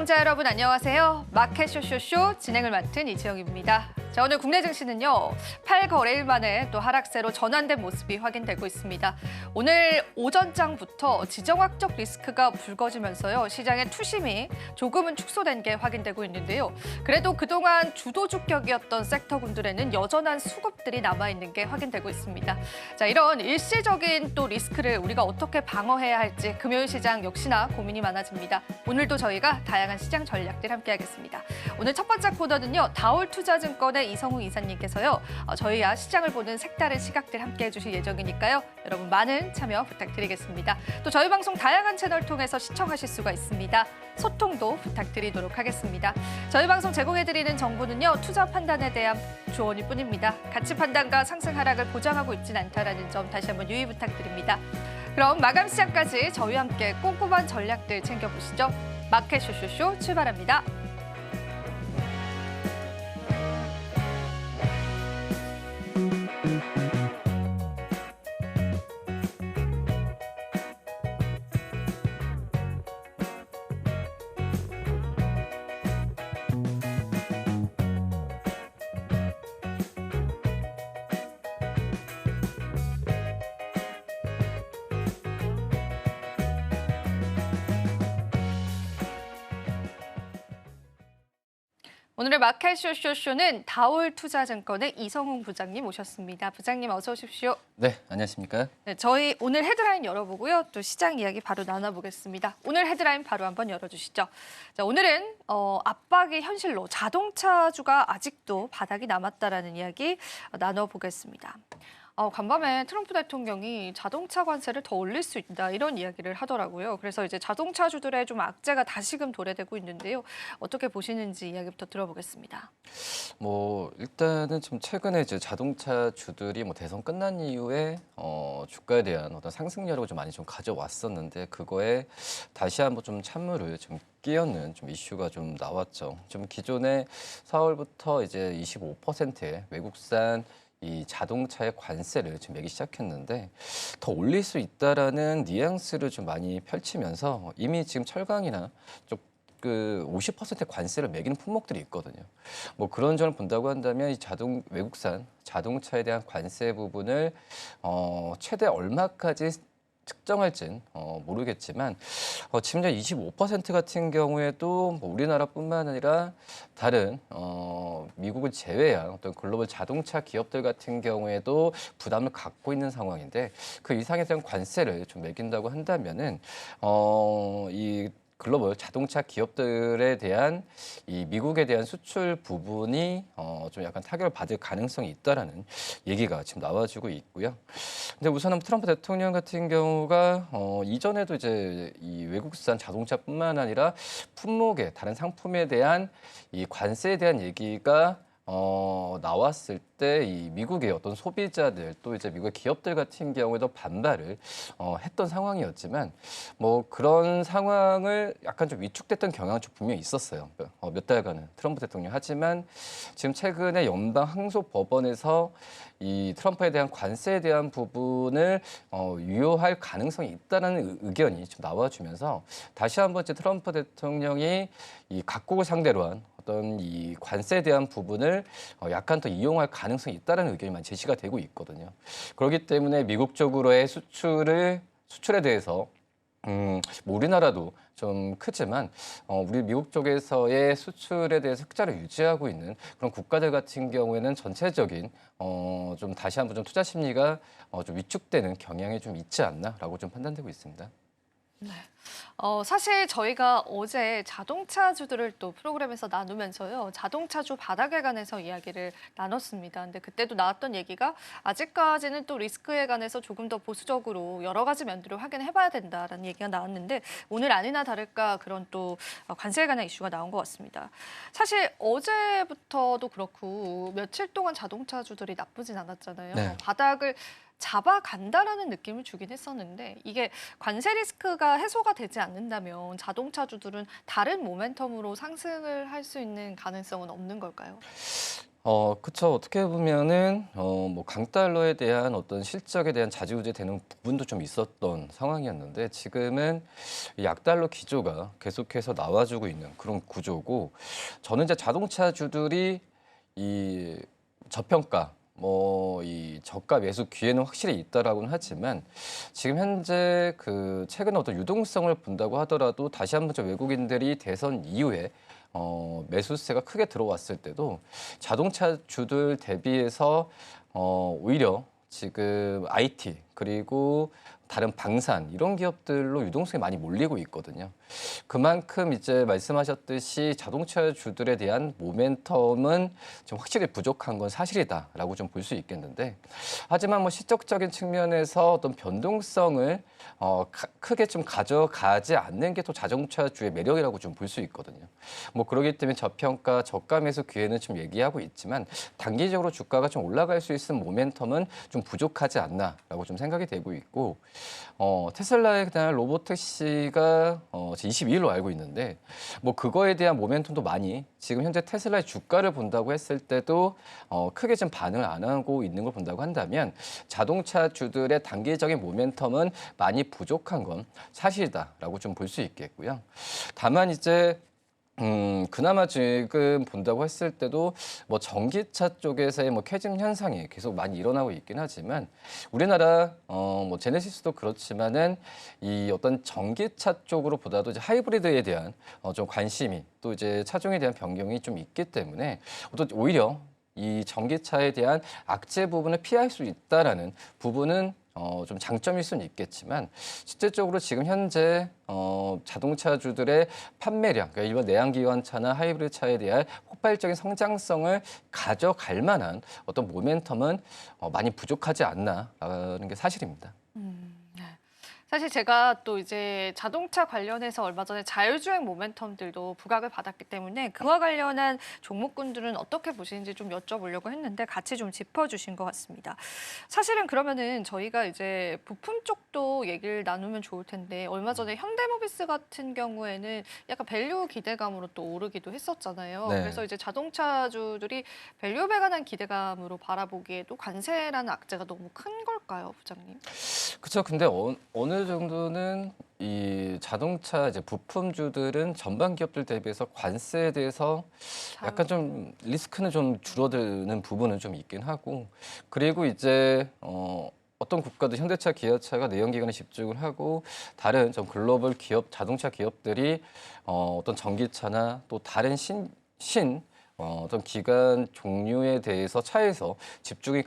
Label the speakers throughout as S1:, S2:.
S1: 시청자 여러분 안녕하세요. 마켓 쇼쇼쇼 진행을 맡은 이지영입니다. 자, 오늘 국내 증시는요. 8거래일 만에 또 하락세로 전환된 모습이 확인되고 있습니다. 오늘 오전장부터 지정학적 리스크가 불거지면서요. 시장의 투심이 조금은 축소된 게 확인되고 있는데요. 그래도 그동안 주도주격이었던 섹터군들에는 여전한 수급들이 남아있는 게 확인되고 있습니다. 자, 이런 일시적인 또 리스크를 우리가 어떻게 방어해야 할지 금요일 시장 역시나 고민이 많아집니다. 오늘도 저희가 다양한 시장 전략들 함께하겠습니다. 오늘 첫 번째 코너는요. 다올투자증권의 이성웅 이사님께서요. 저희와 시장을 보는 색다른 시각들 함께해 주실 예정이니까요. 여러분 많은 참여 부탁드리겠습니다. 또 저희 방송 다양한 채널 통해서 시청하실 수가 있습니다. 소통도 부탁드리도록 하겠습니다. 저희 방송 제공해드리는 정보는요. 투자 판단에 대한 조언일 뿐입니다. 가치 판단과 상승 하락을 보장하고 있진 않다는 점 다시 한번 유의 부탁드립니다. 그럼 마감 시장까지 저희와 함께 꼼꼼한 전략들 챙겨보시죠. 마켓 쇼쇼쇼 출발합니다. 오늘의 마켓 쇼쇼쇼는 다올투자증권의 이성웅 부장님 모셨습니다. 부장님 어서 오십시오.
S2: 네, 안녕하십니까?
S1: 네, 저희 오늘 헤드라인 열어보고요. 또 시장 이야기 바로 나눠보겠습니다. 오늘 헤드라인 바로 한번 열어주시죠. 자, 오늘은 압박이 현실로 자동차주가 아직도 바닥이 남았다라는 이야기 나눠보겠습니다. 간밤에 트럼프 대통령이 자동차 관세를 더 올릴 수 있다 이런 이야기를 하더라고요. 그래서 이제 자동차주들의 좀 악재가 다시금 도래되고 있는데요. 어떻게 보시는지 이야기부터 들어보겠습니다.
S2: 일단은 좀 최근에 이제 자동차주들이 대선 끝난 이후에 주가에 대한 어떤 상승률을 좀 많이 좀 가져왔었는데 그거에 다시 한번 좀 찬물을 좀 끼얹는 좀 이슈가 좀 나왔죠. 좀 기존에 4월부터 이제 25%의 외국산 이 자동차의 관세를 좀 매기 시작했는데 더 올릴 수 있다라는 뉘앙스를 좀 많이 펼치면서 이미 지금 철강이나 좀 그 50% 관세를 매기는 품목들이 있거든요. 그런 점을 본다고 한다면 이 외국산 자동차에 대한 관세 부분을 최대 얼마까지 측정할진 모르겠지만 지금 25% 같은 경우에도 우리나라뿐만 아니라 다른 미국을 제외한 어떤 글로벌 자동차 기업들 같은 경우에도 부담을 갖고 있는 상황인데 그 이상에 대한 관세를 좀 매긴다고 한다면은 이 글로벌 자동차 기업들에 대한 이 미국에 대한 수출 부분이 좀 약간 타격을 받을 가능성이 있다라는 얘기가 지금 나와주고 있고요. 근데 우선은 트럼프 대통령 같은 경우가 이전에도 이제 이 외국산 자동차뿐만 아니라 품목의 다른 상품에 대한 이 관세에 대한 얘기가 나왔을 때 이 미국의 어떤 소비자들 또 이제 미국의 기업들 같은 경우에도 반발을 했던 상황이었지만 그런 상황을 약간 좀 위축됐던 경향은 좀 분명히 있었어요. 몇 달간은 트럼프 대통령. 하지만 지금 최근에 연방 항소법원에서 이 트럼프에 대한 관세에 대한 부분을 유효할 가능성이 있다는 의견이 좀 나와주면서 다시 한번 이제 트럼프 대통령이 이 각국을 상대로 한 어떤 이 관세에 대한 부분을 약간 더 이용할 가능성이 있다는 의견이 많이 제시가 되고 있거든요. 그렇기 때문에 미국 쪽으로의 수출에 대해서 우리나라도 좀 크지만 우리 미국 쪽에서의 수출에 대해서 흑자를 유지하고 있는 그런 국가들 같은 경우에는 전체적인 좀 다시 한번 좀 투자 심리가 좀 위축되는 경향이 좀 있지 않나라고 좀 판단되고 있습니다.
S1: 네. 사실 저희가 어제 자동차주들을 또 프로그램에서 나누면서요. 자동차주 바닥에 관해서 이야기를 나눴습니다. 근데 그때도 나왔던 얘기가 아직까지는 또 리스크에 관해서 조금 더 보수적으로 여러 가지 면들을 확인해봐야 된다라는 얘기가 나왔는데 오늘 아니나 다를까 그런 또 관세에 관한 이슈가 나온 것 같습니다. 사실 어제부터도 그렇고 며칠 동안 자동차주들이 나쁘진 않았잖아요.
S2: 네.
S1: 바닥을 잡아간다라는 느낌을 주긴 했었는데 이게 관세 리스크가 해소가 되지 않는다면 자동차주들은 다른 모멘텀으로 상승을 할 수 있는 가능성은 없는 걸까요?
S2: 그쵸. 어떻게 보면은, 뭐, 강달러에 대한 어떤 실적에 대한 좌지우지되는 부분도 좀 있었던 상황이었는데, 지금은 이 약달러 기조가 계속해서 나와주고 있는 그런 구조고, 저는 이제 자동차주들이 이 저평가, 뭐, 이 저가 매수 기회는 확실히 있다라고는 하지만, 지금 현재 그 최근 어떤 유동성을 본다고 하더라도 다시 한번 좀 외국인들이 대선 이후에 매수세가 크게 들어왔을 때도 자동차주들 대비해서 오히려 지금 IT 그리고 다른 방산 이런 기업들로 유동성이 많이 몰리고 있거든요. 그만큼 이제 말씀하셨듯이 자동차주들에 대한 모멘텀은 좀 확실히 부족한 건 사실이다라고 좀 볼 수 있겠는데, 하지만 뭐 시적적인 측면에서 어떤 변동성을 크게 좀 가져가지 않는 게 또 자동차주의 매력이라고 좀 볼 수 있거든요. 뭐 그러기 때문에 저평가, 저가 매수 기회는 좀 얘기하고 있지만 단기적으로 주가가 좀 올라갈 수 있는 모멘텀은 좀 부족하지 않나라고 좀 생각이 되고 있고, 테슬라의 그냥 로보택시가 22일로 알고 있는데, 뭐 그거에 대한 모멘텀도 많이 지금 현재 테슬라의 주가를 본다고 했을 때도 크게 좀 반응을 안 하고 있는 걸 본다고 한다면 자동차주들의 단기적인 모멘텀은 많이 부족한 건 사실이다라고 좀 볼 수 있겠고요. 다만 이제 그나마 지금 본다고 했을 때도 뭐 전기차 쪽에서의 뭐 캐즘 현상이 계속 많이 일어나고 있긴 하지만 우리나라 뭐 제네시스도 그렇지만은 이 어떤 전기차 쪽으로 보다도 이제 하이브리드에 대한 좀 관심이 또 이제 차종에 대한 변경이 좀 있기 때문에 또 오히려 이 전기차에 대한 악재 부분을 피할 수 있다라는 부분은 좀 장점일 수는 있겠지만 실질적으로 지금 현재 자동차주들의 판매량, 그러니까 일반 내연기관차나 하이브리드 차에 대한 폭발적인 성장성을 가져갈 만한 어떤 모멘텀은 많이 부족하지 않나라는 게 사실입니다.
S1: 네. 사실 제가 또 이제 자동차 관련해서 얼마 전에 자율주행 모멘텀들도 부각을 받았기 때문에 그와 관련한 종목군들은 어떻게 보시는지 좀 여쭤보려고 했는데 같이 좀 짚어주신 것 같습니다. 사실은 그러면은 저희가 이제 부품 쪽도 얘기를 나누면 좋을 텐데 얼마 전에 현대모비스 같은 경우에는 약간 밸류 기대감으로 또 오르기도 했었잖아요.
S2: 네.
S1: 그래서 이제 자동차주들이 밸류에 관한 기대감으로 바라보기에도 관세라는 악재가 너무 큰 걸까요, 부장님?
S2: 그렇죠. 근데 어느 정도는 이 자동차 이제 부품주들은 전반 기업들 대비해서 관세에 대해서 약간 좀 리스크는 좀 줄어드는 부분은 좀 있긴 하고, 그리고 이제 어떤 국가도 현대차, 기아차가 내연기관에 집중을 하고 다른 좀 글로벌 기업, 자동차 기업들이 어떤 전기차나 또 다른 어떤 기관 종류에 대해서 차에서 집중이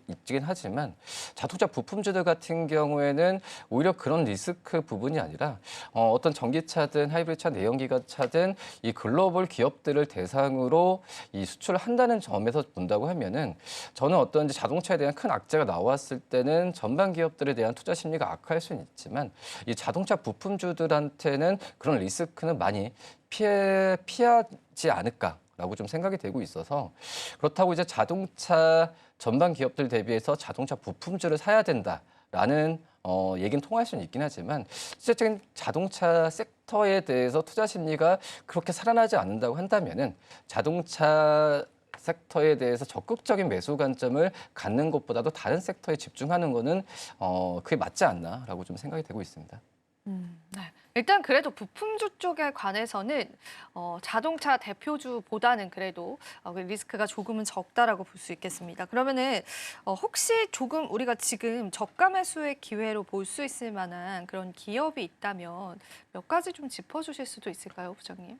S2: 있긴 하지만 자동차 부품주들 같은 경우에는 오히려 그런 리스크 부분이 아니라 어떤 전기차든 하이브리드차, 내연기관차든 이 글로벌 기업들을 대상으로 이 수출을 한다는 점에서 본다고 하면은 저는 어떤 이제 자동차에 대한 큰 악재가 나왔을 때는 전반 기업들에 대한 투자 심리가 악화할 수는 있지만 이 자동차 부품주들한테는 그런 리스크는 많이 피하지 않을까라고 좀 생각이 되고 있어서, 그렇다고 이제 자동차 전반 기업들 대비해서 자동차 부품주를 사야 된다라는 얘기는 통할 수는 있긴 하지만 실질적인 자동차 섹터에 대해서 투자 심리가 그렇게 살아나지 않는다고 한다면은 자동차 섹터에 대해서 적극적인 매수 관점을 갖는 것보다도 다른 섹터에 집중하는 거는 그게 맞지 않나라고 좀 생각이 되고 있습니다.
S1: 네. 일단 그래도 부품주 쪽에 관해서는 자동차 대표주보다는 그래도 그 리스크가 조금은 적다라고 볼 수 있겠습니다. 그러면은 혹시 조금 우리가 지금 저가 매수의 기회로 볼 수 있을 만한 그런 기업이 있다면 몇 가지 좀 짚어주실 수도 있을까요, 부장님?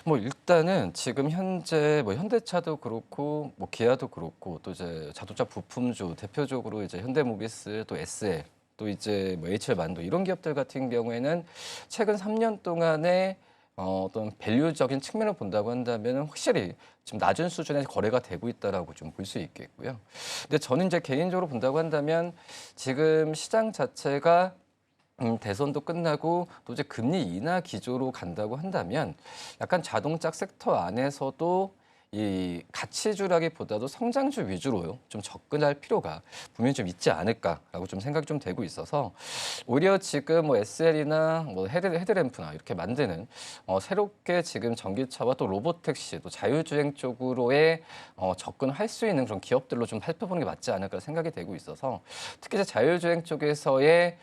S2: 뭐 일단은 지금 현재 뭐 현대차도 그렇고 뭐 기아도 그렇고 또 이제 자동차 부품주 대표적으로 이제 현대모비스 또 SL 또 이제 뭐 HR 만도 이런 기업들 같은 경우에는 최근 3년 동안에 어떤 밸류적인 측면을 본다고 한다면 확실히 좀 낮은 수준의 거래가 되고 있다라고 좀 볼 수 있겠고요. 근데 저는 이제 개인적으로 본다고 한다면 지금 시장 자체가 대선도 끝나고 또 이제 금리 인하 기조로 간다고 한다면 약간 자동차 섹터 안에서도 이 가치주라기보다도 성장주 위주로 좀 접근할 필요가 분명히 좀 있지 않을까라고 좀 생각이 좀 되고 있어서 오히려 지금 뭐 SL이나 뭐 헤드램프나 이렇게 만드는 새롭게 지금 전기차와 또 로보택시 또 자율주행 쪽으로의 접근할 수 있는 그런 기업들로 좀 살펴보는 게 맞지 않을까 생각이 되고 있어서 특히 이제 자율주행 쪽에서의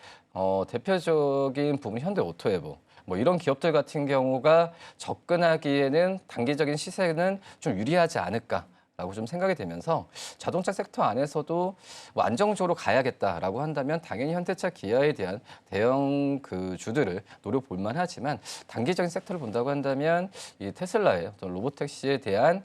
S2: 대표적인 부분 현대오토에보 뭐 이런 기업들 같은 경우가 접근하기에는 단기적인 시세는 좀 유리하지 않을까라고 좀 생각이 되면서 자동차 섹터 안에서도 뭐 안정적으로 가야겠다라고 한다면 당연히 현대차, 기아에 대한 대형 그 주들을 노려볼 만하지만 단기적인 섹터를 본다고 한다면 이 테슬라의 어떤 로보택시에 대한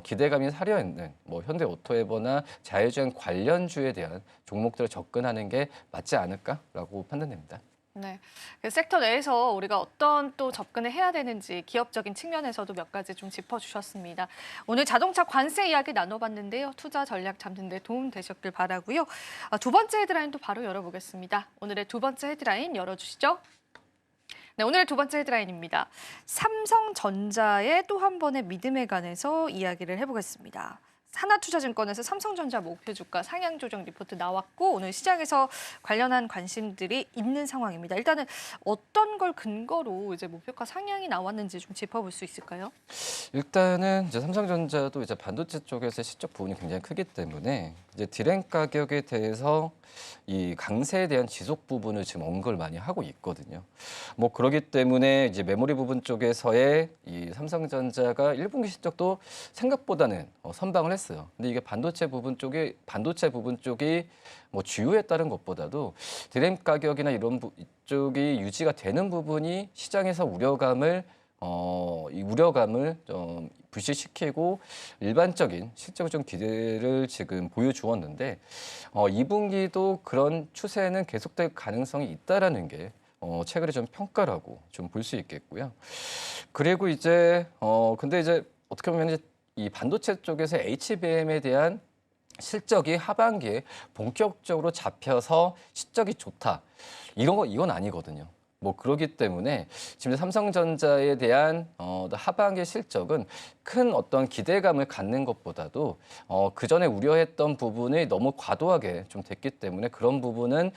S2: 기대감이 사려 있는 뭐 현대오토에버나 자율주행 관련주에 대한 종목들을 접근하는 게 맞지 않을까라고 판단됩니다.
S1: 네, 그 섹터 내에서 우리가 어떤 또 접근을 해야 되는지 기업적인 측면에서도 몇 가지 좀 짚어주셨습니다. 오늘 자동차 관세 이야기 나눠봤는데요. 투자 전략 잡는 데 도움 되셨길 바라고요. 두 번째 헤드라인도 바로 열어보겠습니다. 오늘의 두 번째 헤드라인 열어주시죠. 네, 오늘의 두 번째 헤드라인입니다. 삼성전자의 또 한 번의 믿음에 관해서 이야기를 해보겠습니다. 하나투자증권에서 삼성전자 목표 주가 상향 조정 리포트 나왔고 오늘 시장에서 관련한 관심들이 있는 상황입니다. 일단은 어떤 걸 근거로 이제 목표가 상향이 나왔는지 좀 짚어볼 수 있을까요?
S2: 일단은 이제 삼성전자도 이제 반도체 쪽에서 실적 부분이 굉장히 크기 때문에 이제 디램 가격에 대해서 이 강세에 대한 지속 부분을 지금 언급을 많이 하고 있거든요. 뭐 그러기 때문에 이제 메모리 부분 쪽에서의 이 삼성전자가 1분기 실적도 생각보다는 선방을 했어요. 근데 이게 반도체 부분 쪽이 뭐 주요에 따른 것보다도 디램 가격이나 이런 쪽이 유지가 되는 부분이 시장에서 이 우려감을 좀 불식시키고 일반적인 실적을 좀 기대를 지금 보여주었는데 2분기도 그런 추세는 계속될 가능성이 있다라는 게 최근에 좀 평가라고 좀 볼 수 있겠고요. 그리고 이제 근데 이제 어떻게 보면 이제 이 반도체 쪽에서 HBM에 대한 실적이 하반기에 본격적으로 잡혀서 실적이 좋다. 이건 아니거든요. 뭐 그러기 때문에 지금 삼성전자에 대한 하반기 실적은 큰 어떤 기대감을 갖는 것보다도 그 전에 우려했던 부분이 너무 과도하게 좀 됐기 때문에 그런 부분은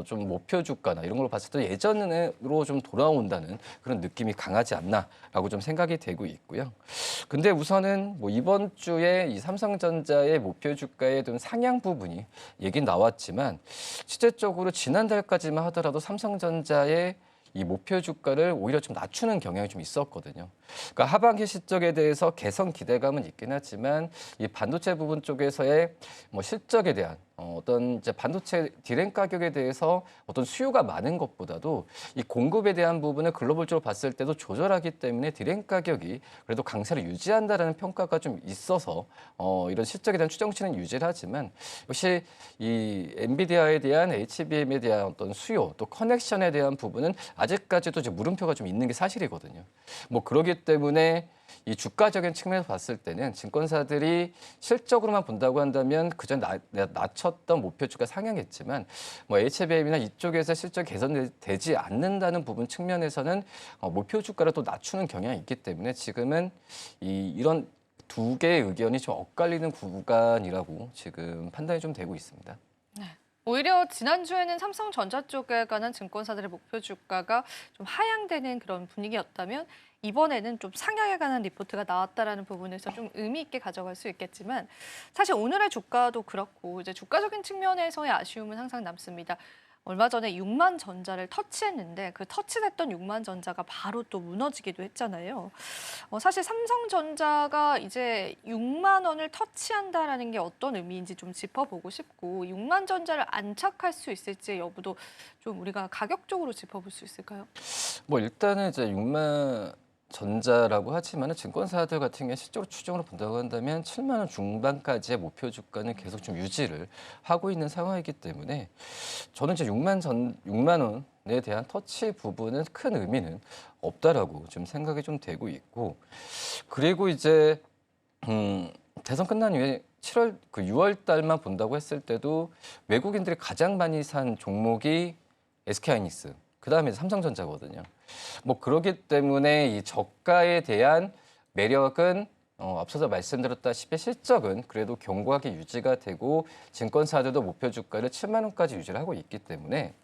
S2: 좀 목표 주가나 이런 걸 봤을 때 예전으로 좀 돌아온다는 그런 느낌이 강하지 않나라고 좀 생각이 되고 있고요. 근데 우선은 뭐 이번 주에 이 삼성전자의 목표 주가에 좀 상향 부분이 얘기 나왔지만 실제적으로 지난달까지만 하더라도 삼성전자의 이 목표 주가를 오히려 좀 낮추는 경향이 좀 있었거든요. 그러니까 하반기 실적에 대해서 개선 기대감은 있긴 하지만 이 반도체 부분 쪽에서의 뭐 실적에 대한 어떤 이제 반도체 디램 가격에 대해서 어떤 수요가 많은 것보다도 이 공급에 대한 부분을 글로벌적으로 봤을 때도 조절하기 때문에 디램 가격이 그래도 강세를 유지한다라는 평가가 좀 있어서 이런 실적에 대한 추정치는 유지를 하지만 역시 이 엔비디아에 대한 HBM에 대한 어떤 수요 또 커넥션에 대한 부분은 아직까지도 이제 물음표가 좀 있는 게 사실이거든요. 뭐 그러기 때문에 이 주가적인 측면에서 봤을 때는 증권사들이 실적으로만 본다고 한다면 그전 낮췄던 목표 주가 상향했지만 뭐 HBM이나 이쪽에서 실적 개선되지 않는다는 부분 측면에서는 목표 주가를 또 낮추는 경향이 있기 때문에 지금은 이런 두 개의 의견이 좀 엇갈리는 구간이라고 지금 판단이 좀 되고 있습니다.
S1: 오히려 지난주에는 삼성전자 쪽에 관한 증권사들의 목표 주가가 좀 하향되는 그런 분위기였다면 이번에는 좀 상향에 관한 리포트가 나왔다라는 부분에서 좀 의미 있게 가져갈 수 있겠지만 사실 오늘의 주가도 그렇고 이제 주가적인 측면에서의 아쉬움은 항상 남습니다. 얼마 전에 6만 전자를 터치했는데 그 터치됐던 6만 전자가 바로 또 무너지기도 했잖아요. 사실 삼성전자가 이제 6만 원을 터치한다라는 게 어떤 의미인지 좀 짚어보고 싶고 6만 전자를 안착할 수 있을지 여부도 좀 우리가 가격적으로 짚어볼 수 있을까요?
S2: 뭐 일단은 이제 6만 전자라고 하지만 증권사들 같은 경우에 실적으로 추정으로 본다고 한다면 7만 원 중반까지의 목표 주가는 계속 좀 유지를 하고 있는 상황이기 때문에 저는 이제 6만 원에 대한 터치 부분은 큰 의미는 없다라고 좀 생각이 좀 되고 있고 그리고 이제 대선 끝난 이후에 6월 달만 본다고 했을 때도 외국인들이 가장 많이 산 종목이 SK하이닉스 그다음에 삼성전자거든요. 뭐 그렇기 때문에 이 저가에 대한 매력은 앞서서 말씀드렸다시피 실적은 그래도 견고하게 유지가 되고 증권사들도 목표 주가를 7만 원까지 유지를 하고 있기 때문에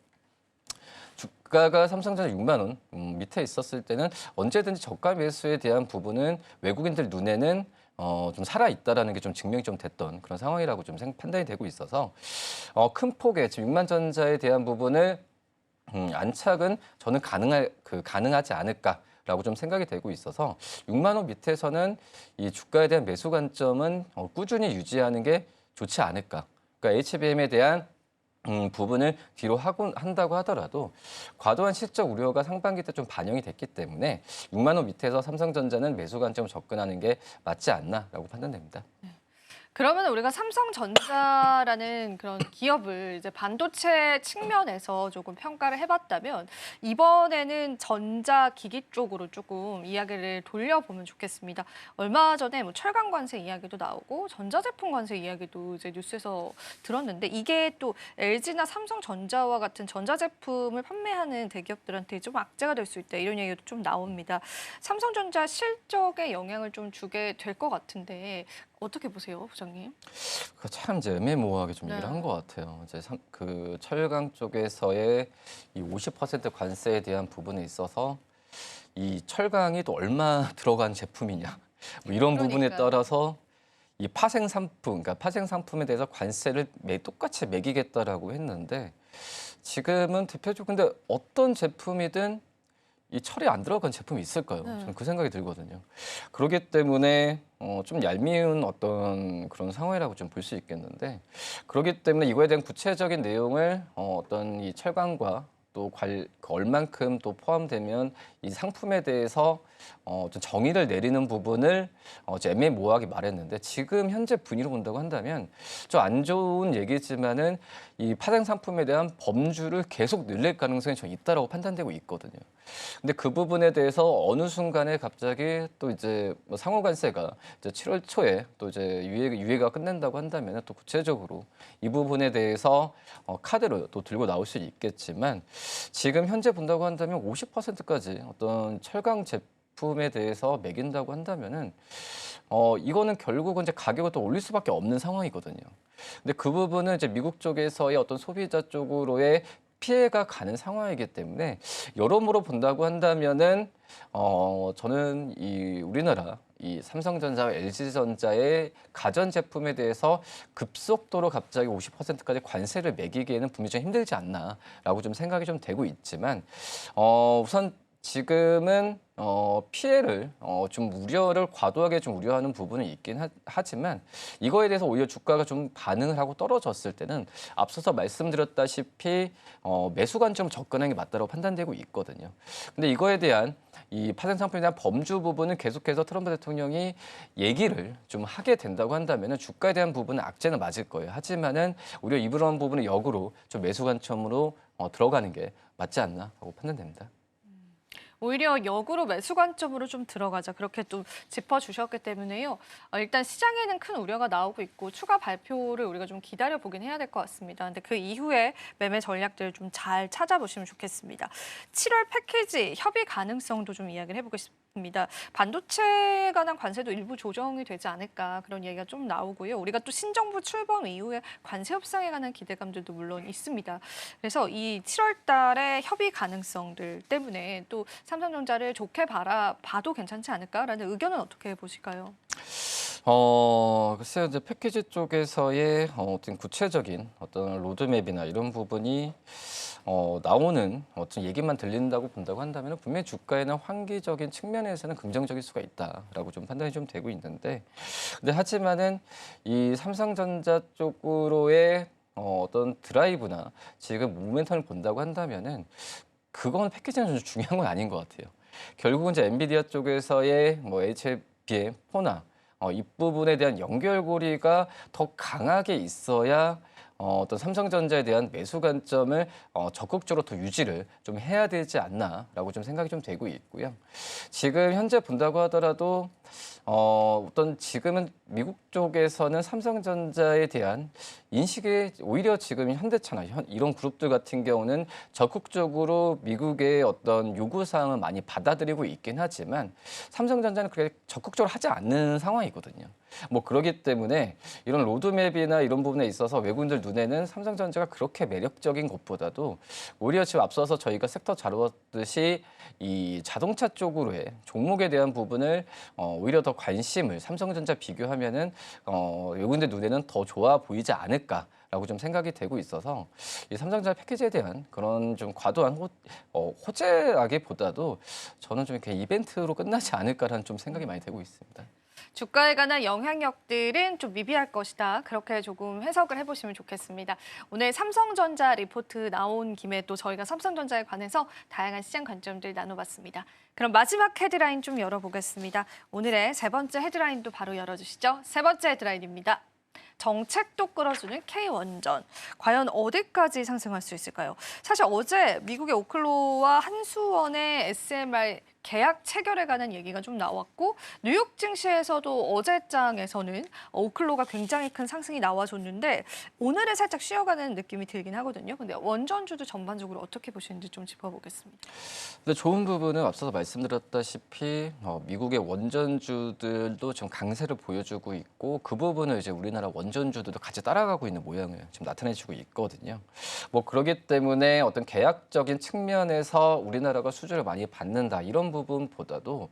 S2: 주가가 삼성전자 6만 원 밑에 있었을 때는 언제든지 저가 매수에 대한 부분은 외국인들 눈에는 좀 살아있다라는 게 좀 증명이 좀 됐던 그런 상황이라고 좀 판단이 되고 있어서 큰 폭의 지금 6만 전자에 대한 부분을 안착은 저는 가능하지 않을까라고 좀 생각이 되고 있어서 6만 원 밑에서는 이 주가에 대한 매수 관점은 꾸준히 유지하는 게 좋지 않을까. 그러니까 HBM에 대한 부분을 뒤로 한다고 하더라도 과도한 실적 우려가 상반기 때 좀 반영이 됐기 때문에 6만 원 밑에서 삼성전자는 매수 관점을 접근하는 게 맞지 않나라고 판단됩니다.
S1: 그러면 우리가 삼성전자라는 그런 기업을 이제 반도체 측면에서 조금 평가를 해봤다면 이번에는 전자기기 쪽으로 조금 이야기를 돌려보면 좋겠습니다. 얼마 전에 뭐 철강 관세 이야기도 나오고 전자제품 관세 이야기도 이제 뉴스에서 들었는데 이게 또 LG나 삼성전자와 같은 전자제품을 판매하는 대기업들한테 좀 악재가 될 수 있다 이런 얘기도 좀 나옵니다. 삼성전자 실적에 영향을 좀 주게 될 것 같은데 어떻게 보세요, 부장님?
S2: 참 이제 애매모호하게 좀 얘기를
S1: 네.
S2: 한 것 같아요. 이제 그 철강 쪽에서의 이 50% 관세에 대한 부분에 있어서 이 철강이 또 얼마 들어간 제품이냐 뭐 이런 부분에
S1: 그러니까요.
S2: 따라서 이 파생 상품, 그러니까 파생 상품에 대해서 관세를 똑같이 매기겠다라고 했는데 지금은 대표적으로 근데 어떤 제품이든 이 철이 안 들어간 제품이 있을까요?
S1: 네.
S2: 저는 그 생각이 들거든요. 그렇기 때문에 좀 얄미운 어떤 그런 상황이라고 좀 볼 수 있겠는데 그렇기 때문에 이거에 대한 구체적인 내용을 어떤 이 철강과 또 얼만큼 또 포함되면 이 상품에 대해서 좀 정의를 내리는 부분을 좀 애매모호하게 말했는데 지금 현재 분위기로 본다고 한다면 좀 안 좋은 얘기지만은 이 파생 상품에 대한 범주를 계속 늘릴 가능성이 좀 있다라고 판단되고 있거든요. 근데 그 부분에 대해서 어느 순간에 갑자기 또 이제 뭐 상호관세가 이제 7월 초에 또 이제 유예가 끝난다고 한다면 또 구체적으로 이 부분에 대해서 카드로 또 들고 나올 수 있겠지만 지금 현재 본다고 한다면 50%까지 어떤 철강 제품에 대해서 매긴다고 한다면은 이거는 결국은 이제 가격을 또 올릴 수밖에 없는 상황이거든요. 근데 그 부분은 이제 미국 쪽에서의 어떤 소비자 쪽으로의 피해가 가는 상황이기 때문에 여러모로 본다고 한다면은 저는 이 우리나라 이 삼성전자와 LG전자의 가전 제품에 대해서 급속도로 갑자기 50%까지 관세를 매기기에는 분명히 좀 힘들지 않나라고 좀 생각이 좀 되고 있지만 우선 지금은 피해를 좀 우려를 과도하게 좀 우려하는 부분은 있긴 하지만 이거에 대해서 오히려 주가가 좀 반응을 하고 떨어졌을 때는 앞서서 말씀드렸다시피 매수 관점 접근하는 게 맞다고 판단되고 있거든요. 근데 이거에 대한 이 파생 상품에 대한 범주 부분은 계속해서 트럼프 대통령이 얘기를 좀 하게 된다고 한다면 주가에 대한 부분은 악재는 맞을 거예요. 하지만은 오히려 이런 부분은 역으로 좀 매수 관점으로 들어가는 게 맞지 않나라고 판단됩니다.
S1: 오히려 역으로 매수 관점으로 좀 들어가자 그렇게 또 짚어주셨기 때문에요. 일단 시장에는 큰 우려가 나오고 있고 추가 발표를 우리가 좀 기다려보긴 해야 될 것 같습니다. 근데 그 이후에 매매 전략들을 좀 잘 찾아보시면 좋겠습니다. 7월 패키지 협의 가능성도 좀 이야기를 해보겠습니다. 반도체에 관한 관세도 일부 조정이 되지 않을까 그런 얘기가 좀 나오고요. 우리가 또 신정부 출범 이후에 관세 협상에 관한 기대감들도 물론 있습니다. 그래서 이 7월 달에 협의 가능성들 때문에 또 삼성전자를 좋게 봐도 괜찮지 않을까라는 의견은 어떻게 보실까요?
S2: 글쎄요, 이제 패키지 쪽에서의 어떤 구체적인 어떤 로드맵이나 이런 부분이 나오는 어떤 얘기만 들린다고 본다고 한다면 분명히 주가에는 환기적인 측면에서는 긍정적일 수가 있다라고 좀 판단이 좀 되고 있는데, 근데 하지만은 이 삼성전자 쪽으로의 어떤 드라이브나 지금 모멘텀을 본다고 한다면은 그건 패키지는 좀 중요한 건 아닌 것 같아요. 결국은 이제 엔비디아 쪽에서의 뭐 HBM, 포나 이 부분에 대한 연결고리가 더 강하게 있어야 어떤 삼성전자에 대한 매수 관점을 적극적으로 더 유지를 좀 해야 되지 않나라고 좀 생각이 좀 되고 있고요. 지금 현재 본다고 하더라도 어떤 지금은 미국 쪽에서는 삼성전자에 대한 인식이 오히려 지금 현대차나 이런 그룹들 같은 경우는 적극적으로 미국의 어떤 요구사항을 많이 받아들이고 있긴 하지만 삼성전자는 그렇게 적극적으로 하지 않는 상황이거든요. 뭐 그러기 때문에 이런 로드맵이나 이런 부분에 있어서 외국인들 눈에는 삼성전자가 그렇게 매력적인 것보다도 오히려 지금 앞서서 저희가 섹터 다루었듯이 이 자동차 쪽으로의 종목에 대한 부분을 오히려 더 관심을 삼성전자 비교하면은 외국인들 눈에는 더 좋아 보이지 않을까라고 좀 생각이 되고 있어서 이 삼성전자 패키지에 대한 그런 좀 과도한 호재라기보다도 저는 좀 이렇게 이벤트로 끝나지 않을까라는 좀 생각이 많이 되고 있습니다.
S1: 주가에 관한 영향력들은 좀 미비할 것이다. 그렇게 조금 해석을 해보시면 좋겠습니다. 오늘 삼성전자 리포트 나온 김에 또 저희가 삼성전자에 관해서 다양한 시장 관점들 나눠봤습니다. 그럼 마지막 헤드라인 좀 열어보겠습니다. 오늘의 세 번째 헤드라인도 바로 열어주시죠. 세 번째 헤드라인입니다. 정책도 끌어주는 K원전. 과연 어디까지 상승할 수 있을까요? 사실 어제 미국의 오클로와 한수원의 SMR 계약 체결에 관한 얘기가 좀 나왔고 뉴욕 증시에서도 어제장에서는 오클로가 굉장히 큰 상승이 나와줬는데 오늘은 살짝 쉬어가는 느낌이 들긴 하거든요. 근데 원전주도 전반적으로 어떻게 보시는지 좀 짚어보겠습니다.
S2: 근데 좋은 부분은 앞서서 말씀드렸다시피 미국의 원전주들도 좀 강세를 보여주고 있고 그 부분을 이제 우리나라 원전주들도 같이 따라가고 있는 모양을 지금 나타내주고 있거든요. 뭐 그렇기 때문에 어떤 계약적인 측면에서 우리나라가 수주를 많이 받는다 이런 부분보다도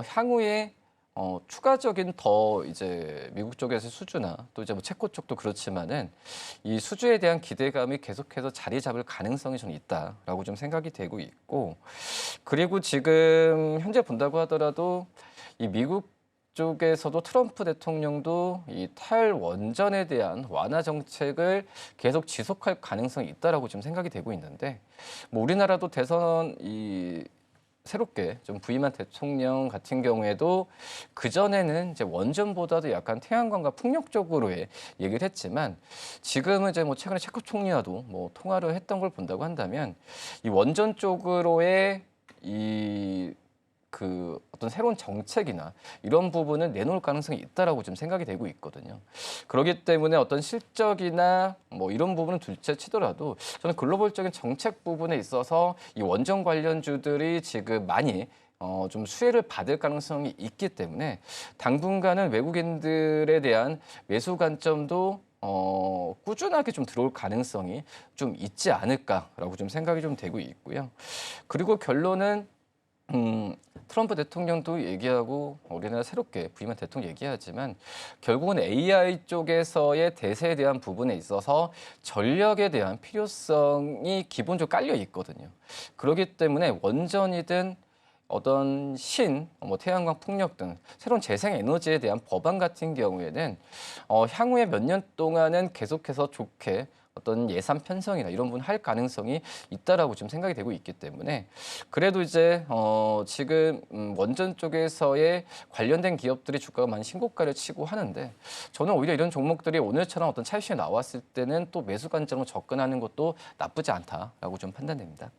S2: 향후에 추가적인 더 이제 미국 쪽에서 수주나 또 이제 뭐 체코 쪽도 그렇지만은 이 수주에 대한 기대감이 계속해서 자리 잡을 가능성이 좀 있다라고 좀 생각이 되고 있고 그리고 지금 현재 본다고 하더라도 이 미국 쪽에서도 트럼프 대통령도 이 탈원전에 대한 완화 정책을 계속 지속할 가능성이 있다라고 좀 생각이 되고 있는데 뭐 우리나라도 대선 새롭게 좀 부임한 대통령 같은 경우에도 그전에는 이제 원전보다도 약간 태양광과 풍력 쪽으로의 얘기를 했지만 지금은 이제 뭐 최근에 체코 총리와도 뭐 통화를 했던 걸 본다고 한다면 이 원전 쪽으로의 그 어떤 새로운 정책이나 이런 부분을 내놓을 가능성이 있다라고 좀 생각이 되고 있거든요. 그렇기 때문에 어떤 실적이나 뭐 이런 부분은 둘째 치더라도 저는 글로벌적인 정책 부분에 있어서 이 원전 관련주들이 지금 많이 좀 수혜를 받을 가능성이 있기 때문에 당분간은 외국인들에 대한 매수 관점도 꾸준하게 좀 들어올 가능성이 좀 있지 않을까라고 좀 생각이 좀 되고 있고요. 그리고 결론은 트럼프 대통령도 얘기하고 우리나라 새롭게 부임한 대통령 얘기하지만 결국은 AI 쪽에서의 대세에 대한 부분에 있어서 전력에 대한 필요성이 기본적으로 깔려 있거든요. 그렇기 때문에 원전이든 어떤 뭐 태양광 풍력 등 새로운 재생 에너지에 대한 법안 같은 경우에는 향후에 몇 년 동안은 계속해서 좋게 어떤 예산 편성이나 이런 부분 할 가능성이 있다라고 지금 생각이 되고 있기 때문에 그래도 이제 지금 원전 쪽에서의 관련된 기업들이 주가가 많이 신고가를 치고 하는데 저는 오히려 이런 종목들이 오늘처럼 어떤 차익실이 나왔을 때는 또 매수 관점으로 접근하는 것도 나쁘지 않다라고 좀 판단됩니다.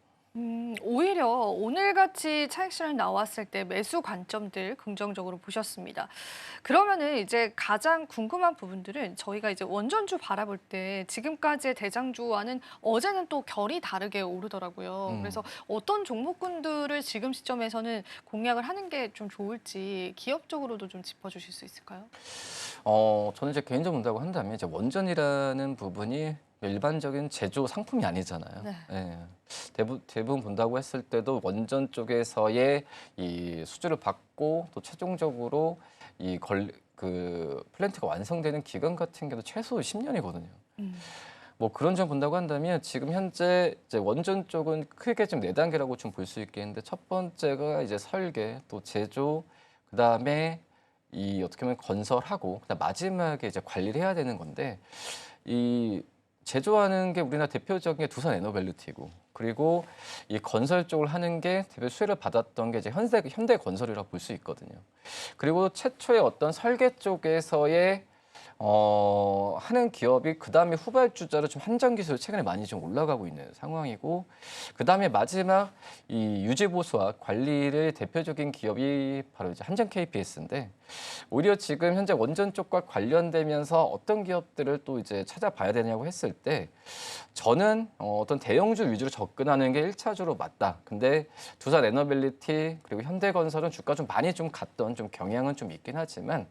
S1: 오히려 오늘같이 차익 실현이 나왔을 때 매수 관점들 긍정적으로 보셨습니다. 그러면은 이제 가장 궁금한 부분들은 저희가 이제 원전주 바라볼 때 지금까지의 대장주와는 어제는 또 결이 다르게 오르더라고요. 그래서 어떤 종목군들을 지금 시점에서는 공략을 하는 게 좀 좋을지 기업적으로도 좀 짚어주실 수 있을까요?
S2: 저는 이제 개인적으로 본다고 한다면 이제 원전이라는 부분이 일반적인 제조 상품이 아니잖아요.
S1: 네.
S2: 예. 대부분 본다고 했을 때도 원전 쪽에서의 이 수주를 받고 또 최종적으로 그 플랜트가 완성되는 기간 같은 경우도 최소 10년이거든요. 뭐 그런 점 본다고 한다면 지금 현재 이제 원전 쪽은 크게 좀 네 단계라고 좀 볼 수 있겠는데 첫 번째가 이제 설계, 또 제조, 그다음에 이 어떻게 보면 건설하고 그다음 마지막에 이제 관리를 해야 되는 건데 이 제조하는 게 우리나라 대표적인 게 두산 에너벨리티고 그리고 이 건설 쪽을 하는 게 대표 수혜를 받았던 게 이제 현대건설이라고 볼 수 있거든요. 그리고 최초의 어떤 설계 쪽에서의 하는 기업이 그다음에 후발주자로 좀 한정 기술 최근에 많이 좀 올라가고 있는 상황이고 그다음에 마지막 이 유지 보수와 관리를 대표적인 기업이 바로 이제 한정 KPS인데 오히려 지금 현재 원전 쪽과 관련되면서 어떤 기업들을 또 이제 찾아봐야 되냐고 했을 때 저는 어떤 대형주 위주로 접근하는 게 1차적으로 맞다. 근데 두산 에너빌리티 그리고 현대건설은 주가 좀 많이 좀 갔던 좀 경향은 좀 있긴 하지만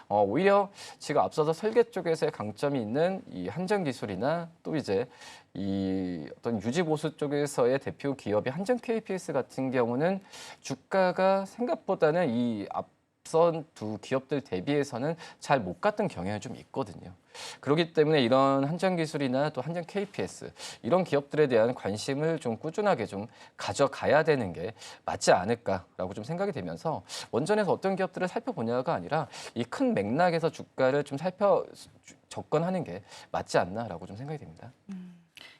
S2: 오히려 지금 앞서서 설계 쪽에서의 강점이 있는 이 한정 기술이나 또 이제 이 어떤 유지 보수 쪽에서의 대표 기업이 한정 KPS 같은 경우는 주가가 생각보다는 이 앞선 두 기업들 대비해서는 잘 못 갔던 경향이 좀 있거든요. 그렇기 때문에 이런 한정 기술이나 또 한정 KPS 이런 기업들에 대한 관심을 좀 꾸준하게 좀 가져가야 되는 게 맞지 않을까라고 좀 생각이 되면서 원전에서 어떤 기업들을 살펴보냐가 아니라 이 큰 맥락에서 주가를 좀 접근하는 게 맞지 않나라고 좀 생각이 됩니다.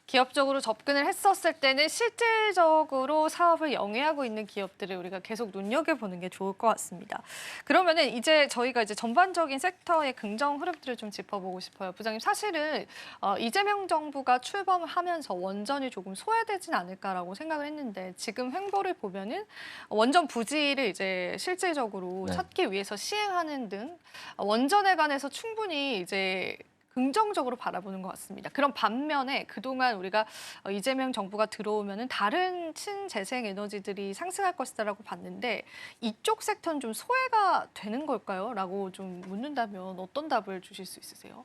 S1: 기업적으로 접근을 했었을 때는 실질적으로 사업을 영위하고 있는 기업들을 우리가 계속 눈여겨보는 게 좋을 것 같습니다. 그러면은 이제 저희가 이제 전반적인 섹터의 긍정 흐름들을 좀 짚어보고 싶어요. 부장님, 사실은 이재명 정부가 출범을 하면서 원전이 조금 소외되진 않을까라고 생각을 했는데 지금 횡보를 보면은 원전 부지를 이제 실질적으로
S2: 네.
S1: 찾기 위해서 시행하는 등 원전에 관해서 충분히 이제 긍정적으로 바라보는 것 같습니다. 그런 반면에 그동안 우리가 이재명 정부가 들어오면은 다른 친재생 에너지들이 상승할 것이다라고 봤는데 이쪽 섹터는 좀 소외가 되는 걸까요? 라고 좀 묻는다면 어떤 답을 주실 수 있으세요?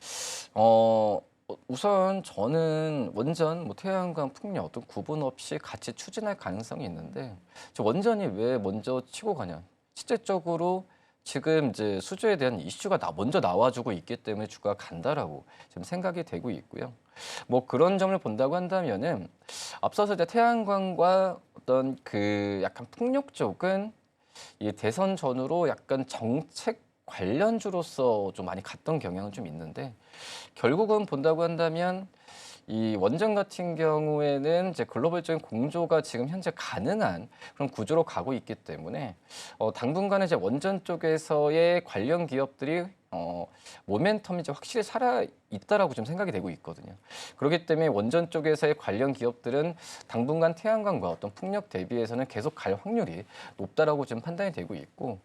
S2: 우선 저는 원전, 뭐 태양광, 풍력 어떤 구분 없이 같이 추진할 가능성이 있는데 저 원전이 왜 먼저 치고 가냐? 실질적으로 지금 이제 수주에 대한 이슈가 먼저 나와주고 있기 때문에 주가가 간다라고 지금 생각이 되고 있고요. 뭐 그런 점을 본다고 한다면은 앞서서 이제 태양광과 어떤 그 약간 풍력 쪽은 이 대선 전후로 약간 정책 관련주로서 좀 많이 갔던 경향은 좀 있는데 결국은 본다고 한다면 이 원전 같은 경우에는 이제 글로벌적인 공조가 지금 현재 가능한 그런 구조로 가고 있기 때문에 당분간은 이제 원전 쪽에서의 관련 기업들이 모멘텀이 이제 확실히 살아 있다라고 좀 생각이 되고 있거든요. 그렇기 때문에 원전 쪽에서의 관련 기업들은 당분간 태양광과 어떤 풍력 대비해서는 계속 갈 확률이 높다라고 좀 판단이 되고 있고,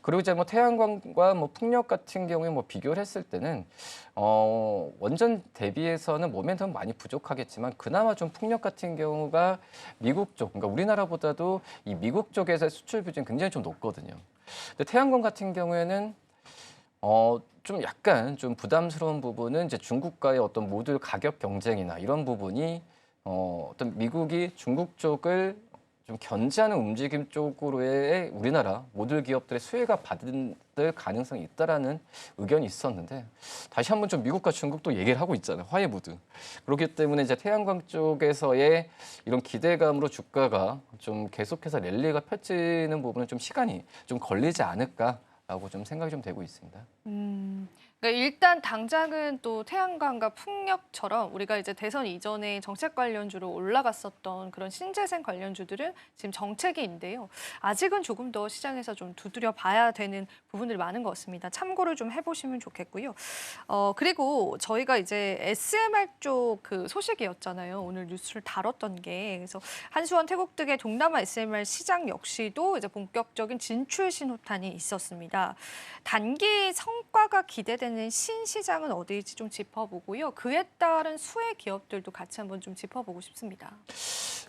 S2: 그리고 이제 뭐 태양광과 뭐 풍력 같은 경우에 뭐 비교를 했을 때는 원전 대비해서는 모멘텀 많이 부족하겠지만 그나마 좀 풍력 같은 경우가 미국 쪽, 그러니까 우리나라보다도 이 미국 쪽에서의 수출 비중이 굉장히 좀 높거든요. 근데 태양광 같은 경우에는 좀 약간 좀 부담스러운 부분은 이제 중국과의 어떤 모듈 가격 경쟁이나 이런 부분이 어떤 미국이 중국 쪽을 좀 견제하는 움직임 쪽으로의 우리나라 모듈 기업들의 수혜가 받을 가능성이 있다라는 의견이 있었는데 다시 한번 좀 미국과 중국도 얘기를 하고 있잖아요. 화해 무드. 그렇기 때문에 이제 태양광 쪽에서의 이런 기대감으로 주가가 좀 계속해서 랠리가 펼치는 부분은 좀 시간이 좀 걸리지 않을까라고 좀 생각이 좀 되고 있습니다.
S1: 그러니까 일단 당장은 또 태양광과 풍력처럼 우리가 이제 대선 이전에 정책 관련주로 올라갔었던 그런 신재생 관련주들은 지금 정책이인데요. 아직은 조금 더 시장에서 좀 두드려 봐야 되는 부분들이 많은 것 같습니다. 참고를 좀 해보시면 좋겠고요. 그리고 저희가 이제 SMR 쪽 그 소식이었잖아요. 오늘 뉴스를 다뤘던 게. 그래서 한수원 태국 등의 동남아 SMR 시장 역시도 이제 본격적인 진출 신호탄이 있었습니다. 단기 성과가 기대되는 신시장은 어디일지 좀 짚어보고요. 그에 따른 수혜 기업들도 같이 한번 좀 짚어보고 싶습니다.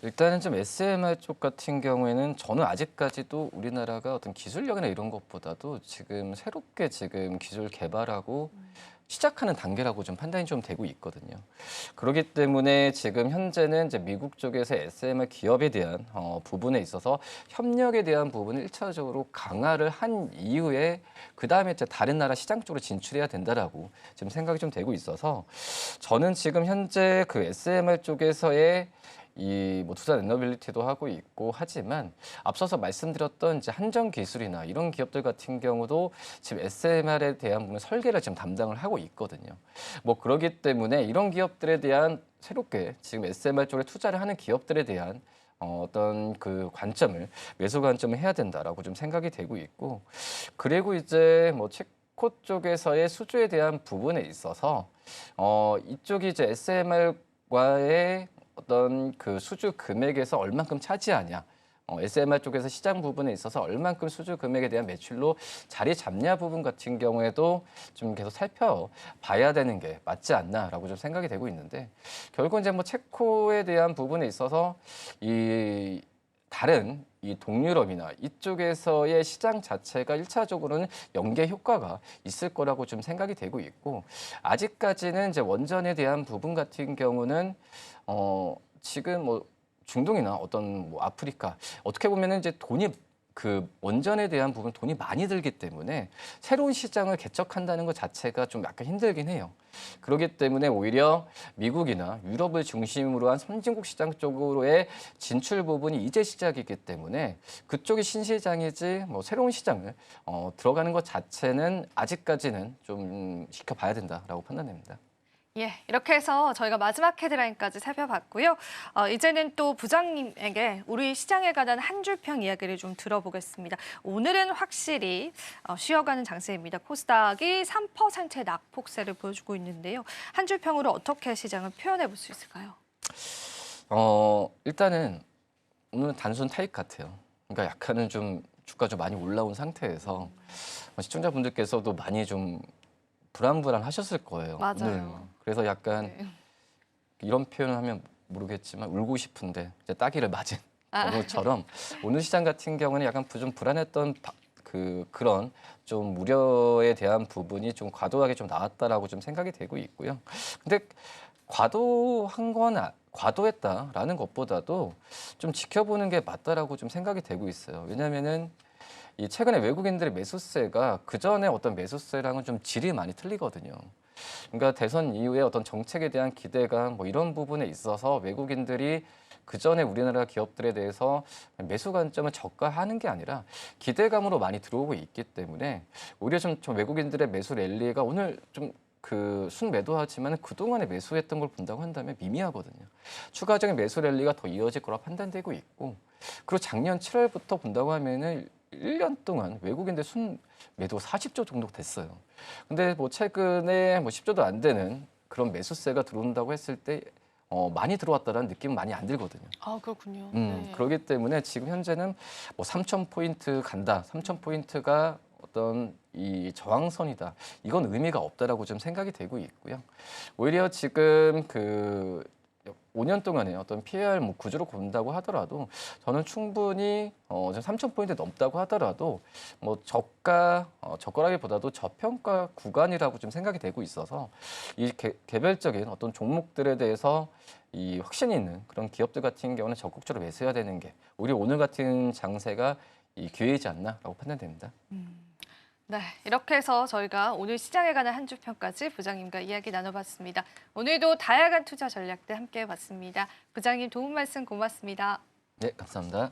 S2: 일단은 좀 SMR 쪽 같은 경우에는 저는 아직까지도 우리나라가 어떤 기술력이나 이런 것보다도 지금 새롭게 지금 기술 개발하고 시작하는 단계라고 좀 판단이 좀 되고 있거든요. 그렇기 때문에 지금 현재는 이제 미국 쪽에서 SMR 기업에 대한 부분에 있어서 협력에 대한 부분을 1차적으로 강화를 한 이후에 그 다음에 이제 다른 나라 시장 쪽으로 진출해야 된다라고 지금 생각이 좀 되고 있어서 저는 지금 현재 그 SMR 쪽에서의 이 뭐 두산 에너빌리티도 하고 있고 하지만 앞서서 말씀드렸던 이제 한정 기술이나 이런 기업들 같은 경우도 지금 SMR에 대한 부분 설계를 지금 담당을 하고 있거든요. 뭐 그러기 때문에 이런 기업들에 대한 새롭게 지금 SMR 쪽에 투자를 하는 기업들에 대한 어떤 그 관점을 매수 관점을 해야 된다라고 좀 생각이 되고 있고, 그리고 이제 뭐 체코 쪽에서의 수주에 대한 부분에 있어서 이쪽이 이제 SMR과의 어떤 그 수주 금액에서 얼만큼 차지하냐. SMR 쪽에서 시장 부분에 있어서 얼만큼 수주 금액에 대한 매출로 자리 잡냐 부분 같은 경우에도 좀 계속 살펴봐야 되는 게 맞지 않나라고 좀 생각이 되고 있는데 결국 이제 뭐 체코에 대한 부분에 있어서 이 다른 이 동유럽이나 이쪽에서의 시장 자체가 1차적으로는 연계 효과가 있을 거라고 좀 생각이 되고 있고 아직까지는 이제 원전에 대한 부분 같은 경우는 지금 뭐 중동이나 어떤 뭐 아프리카 어떻게 보면은 이제 돈이 그 원전에 대한 부분 돈이 많이 들기 때문에 새로운 시장을 개척한다는 것 자체가 좀 약간 힘들긴 해요. 그렇기 때문에 오히려 미국이나 유럽을 중심으로 한 선진국 시장 쪽으로의 진출 부분이 이제 시작이기 때문에 그쪽이 신시장이지 뭐 새로운 시장을 들어가는 것 자체는 아직까지는 좀 지켜봐야 된다라고 판단됩니다.
S1: 예, 이렇게 해서 저희가 마지막 헤드라인까지 살펴봤고요. 이제는 또 부장님에게 우리 시장에 관한 한 줄평 이야기를 좀 들어보겠습니다. 오늘은 확실히 쉬어가는 장세입니다. 코스닥이 3%의 낙폭세를 보여주고 있는데요. 한 줄평으로 어떻게 시장을 표현해 볼 수 있을까요?
S2: 일단은 오늘은 단순 타익 같아요. 그러니까 약간은 좀 주가 좀 많이 올라온 상태에서 시청자분들께서도 많이 좀 불안하셨을 거예요.
S1: 맞아요.
S2: 오늘. 그래서 약간
S1: 네.
S2: 이런 표현을 하면 모르겠지만 울고 싶은데 이제 따기를 맞은
S1: 아.
S2: 경우처럼 오늘 시장 같은 경우는 약간 좀 불안했던 그런 좀 우려에 대한 부분이 좀 과도하게 좀 나왔다라고 좀 생각이 되고 있고요. 근데 과도했다라는 것보다도 좀 지켜보는 게 맞다라고 좀 생각이 되고 있어요. 왜냐하면은 이 최근에 외국인들의 매수세가 그 전에 어떤 매수세랑은 좀 질이 많이 틀리거든요. 그러니까 대선 이후에 어떤 정책에 대한 기대감 뭐 이런 부분에 있어서 외국인들이 그 전에 우리나라 기업들에 대해서 매수 관점을 저가하는 게 아니라 기대감으로 많이 들어오고 있기 때문에 오히려 좀 외국인들의 매수 랠리가 오늘 좀 그 순매도하지만 그동안에 매수했던 걸 본다고 한다면 미미하거든요. 추가적인 매수 랠리가 더 이어질 거라 판단되고 있고 그리고 작년 7월부터 본다고 하면은 1년 동안 외국인들 순매도 40조 정도 됐어요. 근데 뭐 최근에 뭐 10조도 안 되는 그런 매수세가 들어온다고 했을 때 많이 들어왔다라는 느낌은 많이 안 들거든요.
S1: 아, 그렇군요. 네.
S2: 그렇기 때문에 지금 현재는 뭐 3,000포인트 간다. 3,000포인트가 어떤 이 저항선이다. 이건 의미가 없다라고 좀 생각이 되고 있고요. 오히려 지금 그 5년 동안의 어떤 PAR 뭐 구조로 본다고 하더라도 저는 충분히 3,000포인트 넘다고 하더라도 뭐 저가라기보다도 저평가 구간이라고 좀 생각이 되고 있어서 이 개별적인 어떤 종목들에 대해서 이 확신 있는 그런 기업들 같은 경우는 적극적으로 매수해야 되는 게 오히려 오늘 같은 장세가 이 기회이지 않나라고 판단됩니다.
S1: 네, 이렇게 해서 저희가 오늘 시장에 관한 한 주평까지 부장님과 이야기 나눠봤습니다. 오늘도 다양한 투자 전략들 함께 해봤습니다. 부장님 도움 말씀 고맙습니다.
S2: 네, 감사합니다.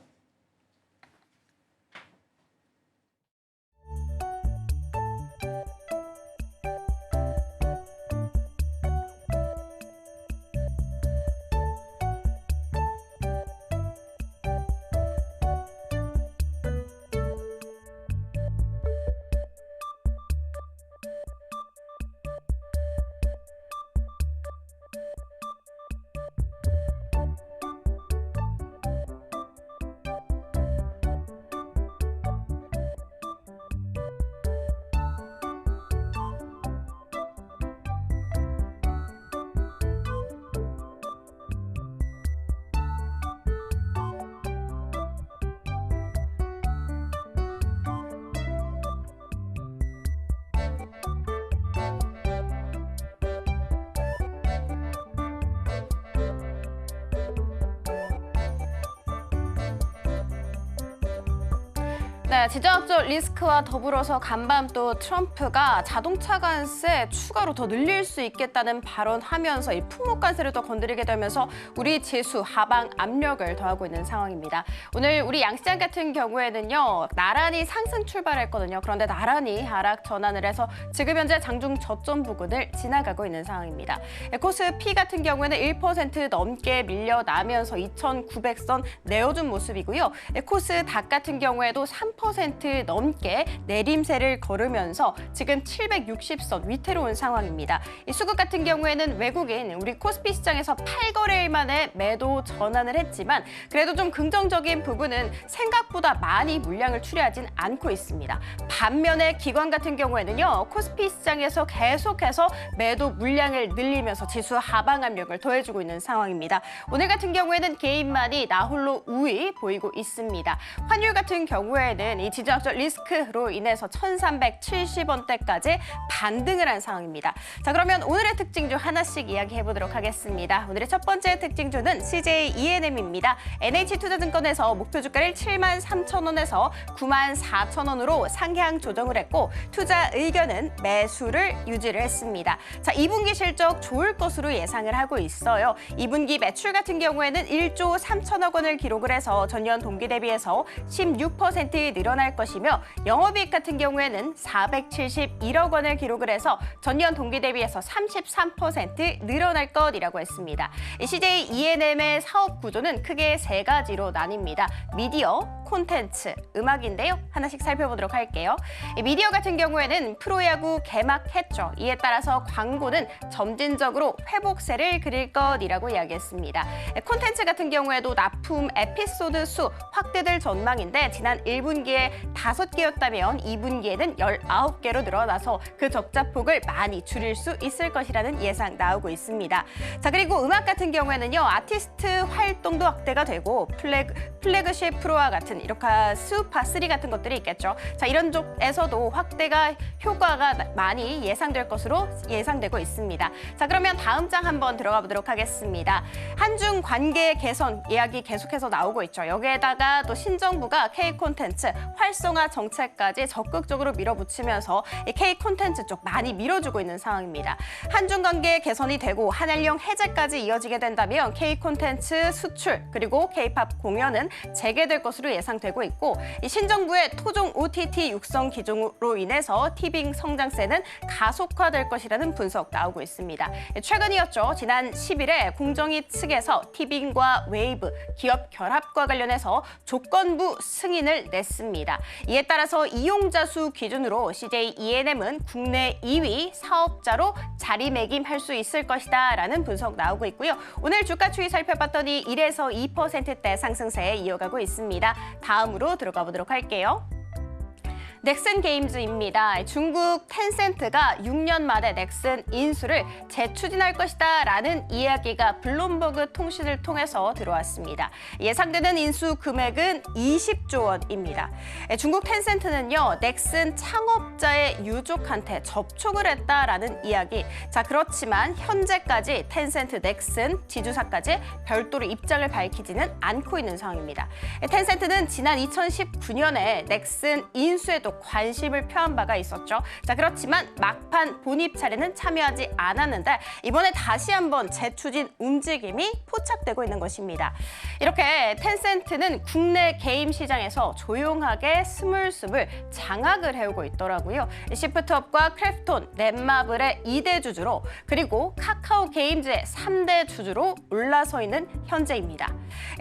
S3: 네, 지정학적 리스크와 더불어서 간밤 또 트럼프가 자동차 관세 추가로 더 늘릴 수 있겠다는 발언하면서 이 품목 관세를 더 건드리게 되면서 우리 지수 하방 압력을 더하고 있는 상황입니다. 오늘 우리 양시장 같은 경우에는요, 나란히 상승 출발했거든요. 그런데 나란히 하락 전환을 해서 지금 현재 장중 저점 부근을 지나가고 있는 상황입니다. 코스피 같은 경우에는 1% 넘게 밀려나면서 2,900선 내어준 모습이고요. 코스닥 같은 경우에도 3% 10% 넘게 내림세를 걸으면서 지금 760선 위태로운 상황입니다. 이 수급 같은 경우에는 외국인 우리 코스피 시장에서 8거래일 만에 매도 전환을 했지만 그래도 좀 긍정적인 부분은 생각보다 많이 물량을 출하진 않고 있습니다. 반면에 기관 같은 경우에는요, 코스피 시장에서 계속해서 매도 물량을 늘리면서 지수 하방 압력을 더해주고 있는 상황입니다. 오늘 같은 경우에는 개인만이 나홀로 우위 보이고 있습니다. 환율 같은 경우에는 이 지정학적 리스크로 인해서 1,370원대까지 반등을 한 상황입니다. 자, 그러면 오늘의 특징주 하나씩 이야기해 보도록 하겠습니다. 오늘의 첫 번째 특징주는 CJ ENM입니다. NH투자증권에서 목표 주가를 73,000원에서 94,000원으로 상향 조정을 했고 투자 의견은 매수를 유지를 했습니다. 자, 2분기 실적 좋을 것으로 예상을 하고 있어요. 2분기 매출 같은 경우에는 1조 3천억 원을 기록을 해서 전년 동기 대비해서 16% 늘어날 것이며 영업이익 같은 경우에는 471억 원을 기록을 해서 전년 동기 대비해서 33% 늘어날 것이라고 했습니다. CJ ENM의 사업 구조는 크게 세 가지로 나뉩니다. 미디어, 콘텐츠, 음악인데요. 하나씩 살펴보도록 할게요. 미디어 같은 경우에는 프로야구 개막했죠. 이에 따라서 광고는 점진적으로 회복세를 그릴 것이라고 이야기했습니다. 콘텐츠 같은 경우에도 납품 에피소드 수 확대될 전망인데 지난 1분기에 5개였다면 2분기에는 19개로 늘어나서 그 적자폭을 많이 줄일 수 있을 것이라는 예상 나오고 있습니다. 자, 그리고 음악 같은 경우에는요, 아티스트 활동도 확대가 되고 플래그십 프로와 같은 이렇게 스우파3 같은 것들이 있겠죠. 자, 이런 쪽에서도 확대가 효과가 많이 예상될 것으로 예상되고 있습니다. 자, 그러면 다음 장 한번 들어가 보도록 하겠습니다. 한중 관계 개선 이야기 계속해서 나오고 있죠. 여기에다가 또 신정부가 K 콘텐츠 활성화 정책까지 적극적으로 밀어붙이면서 이 K 콘텐츠 쪽 많이 밀어주고 있는 상황입니다. 한중 관계 개선이 되고 한일령 해제까지 이어지게 된다면 K 콘텐츠 수출 그리고 K-팝 공연은 재개될 것으로 예상되고 있고 이 신정부의 토종 OTT 육성 기종으로 인해서 티빙 성장세는 가속화될 것이라는 분석 나오고 있습니다. 최근이었죠. 지난 10일에 공정위 측에서 티빙과 웨이브 기업 결합과 관련해서 조건부 승인을 냈습니다. 이에 따라서 이용자 수 기준으로 CJ ENM은 국내 2위 사업자로 자리매김할 수 있을 것이다 라는 분석 나오고 있고요. 오늘 주가 추이 살펴봤더니 1에서 2%대 상승세에 이어가고 있습니다. 다음으로 들어가 보도록 할게요. 넥슨 게임즈입니다. 중국 텐센트가 6년 만에 넥슨 인수를 재추진할 것이다 라는 이야기가 블룸버그 통신을 통해서 들어왔습니다. 예상되는 인수 금액은 20조 원입니다. 중국 텐센트는요, 넥슨 창업자의 유족한테 접촉을 했다라는 이야기. 자, 그렇지만 현재까지 텐센트 넥슨 지주사까지 별도로 입장을 밝히지는 않고 있는 상황입니다. 텐센트는 지난 2019년에 넥슨 인수에도 관심을 표한 바가 있었죠. 자, 그렇지만 막판 본입 차례는 참여하지 않았는데 이번에 다시 한번 재추진 움직임이 포착되고 있는 것입니다. 이렇게 텐센트는 국내 게임 시장에서 조용하게 스물스물 장악을 해오고 있더라고요. 시프트업과 크래프톤, 넷마블의 2대 주주로 그리고 카카오 게임즈의 3대 주주로 올라서 있는 현재입니다.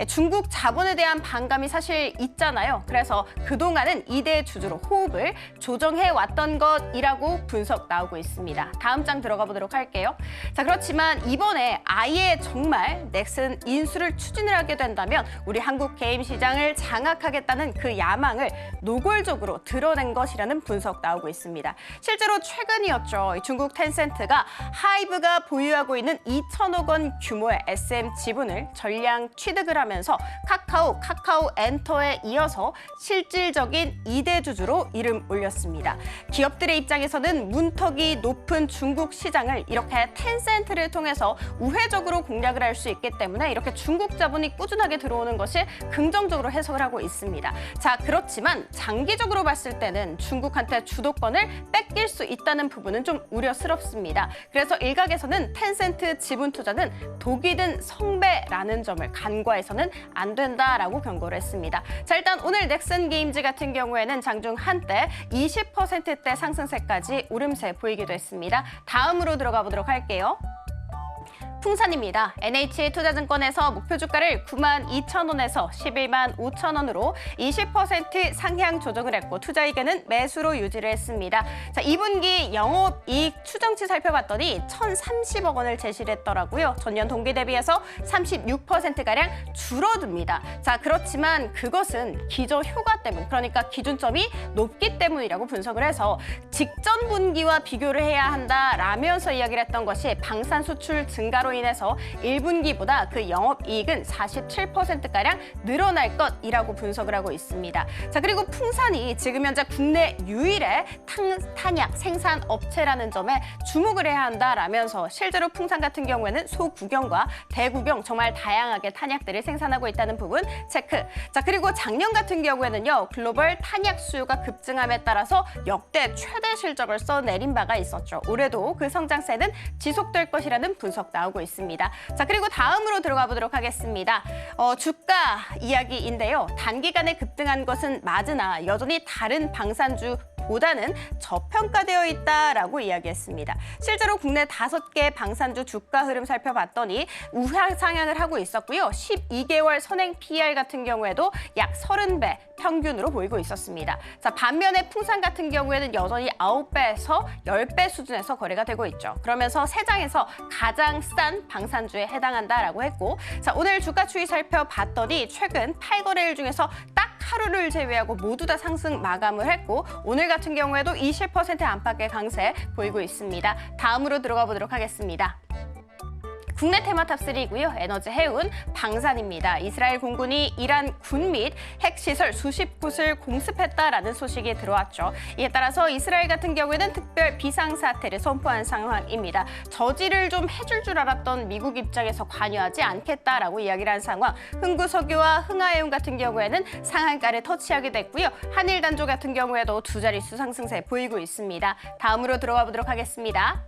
S3: 중국 자본에 대한 반감이 사실 있잖아요. 그래서 그동안은 2대 주주로 호흡을 조정해 왔던 것이라고 분석 나오고 있습니다. 다음 장 들어가 보도록 할게요. 자, 그렇지만 이번에 아예 정말 넥슨 인수를 추진을 하게 된다면 우리 한국 게임 시장을 장악하겠다는 그 야망을 노골적으로 드러낸 것이라는 분석 나오고 있습니다. 실제로 최근이었죠. 중국 텐센트가 하이브가 보유하고 있는 2천억 원 규모의 SM 지분을 전량 취득을 하면서 카카오 엔터에 이어서 실질적인 2대 주주로 이름 올렸습니다. 기업들의 입장에서는 문턱이 높은 중국 시장을 이렇게 텐센트를 통해서 우회적으로 공략을 할 수 있기 때문에 이렇게 중국 자본이 꾸준하게 들어오는 것이 긍정적으로 해석을 하고 있습니다. 자, 그렇지만 장기적으로 봤을 때는 중국한테 주도권을 뺏길 수 있다는 부분은 좀 우려스럽습니다. 그래서 일각에서는 텐센트 지분 투자는 독이 든 성배라는 점을 간과해서는 안 된다라고 경고를 했습니다. 자, 일단 오늘 넥슨 게임즈 같은 경우에는 장중 한때 20%대 상승세까지 오름세 보이기도 했습니다. 다음으로 들어가 보도록 할게요. 풍산입니다. NH투자증권에서 목표 주가를 92,000원에서 115,000원으로 20% 상향 조정을 했고 투자이익은 매수로 유지를 했습니다. 자, 2분기 영업이익 추정치 살펴봤더니 1,030억 원을 제시를 했더라고요. 전년 동기 대비해서 36%가량 줄어듭니다. 자, 그렇지만 그것은 기저효과 때문, 그러니까 기준점이 높기 때문이라고 분석을 해서 직전 분기와 비교를 해야 한다라면서 이야기를 했던 것이 방산 수출 증가로 인해서 1분기보다 그 영업이익은 47%가량 늘어날 것이라고 분석을 하고 있습니다. 자, 그리고 풍산이 지금 현재 국내 유일의 탄약 생산 업체라는 점에 주목을 해야 한다라면서 실제로 풍산 같은 경우에는 소구경과 대구경 정말 다양하게 탄약들을 생산하고 있다는 부분 체크. 자, 그리고 작년 같은 경우에는요, 글로벌 탄약 수요가 급증함에 따라서 역대 최대 실적을 써내린 바가 있었죠. 올해도 그 성장세는 지속될 것이라는 분석 나오고 있습니다. 자, 그리고 다음으로 들어가 보도록 하겠습니다. 주가 이야기인데요. 단기간에 급등한 것은 맞으나 여전히 다른 방산주보다는 저평가되어 있다라고 이야기했습니다. 실제로 국내 5개 방산주 주가 흐름 살펴봤더니 우하상향을 하고 있었고요. 12개월 선행 PER 같은 경우에도 약 30배 평균으로 보이고 있었습니다. 자, 반면에 풍산 같은 경우에는 여전히 9배에서 10배 수준에서 거래가 되고 있죠. 그러면서 세장에서 가장 싼 방산주에 해당한다라고 했고, 자, 오늘 주가 추이 살펴봤더니 최근 8거래일 중에서 딱 하루를 제외하고 모두 다 상승 마감을 했고 오늘 같은 경우에도 20% 안팎의 강세 보이고 있습니다. 다음으로 들어가 보도록 하겠습니다. 국내 테마탑 3이고요. 에너지 해운, 방산입니다. 이스라엘 공군이 이란 군 및 핵시설 수십 곳을 공습했다라는 소식이 들어왔죠. 이에 따라서 이스라엘 같은 경우에는 특별 비상사태를 선포한 상황입니다. 저지를 좀 해줄 줄 알았던 미국 입장에서 관여하지 않겠다라고 이야기를 한 상황. 흥구석유와 흥하해운 같은 경우에는 상한가를 터치하게 됐고요. 한일단조 같은 경우에도 두 자릿수 상승세 보이고 있습니다. 다음으로 들어가 보도록 하겠습니다.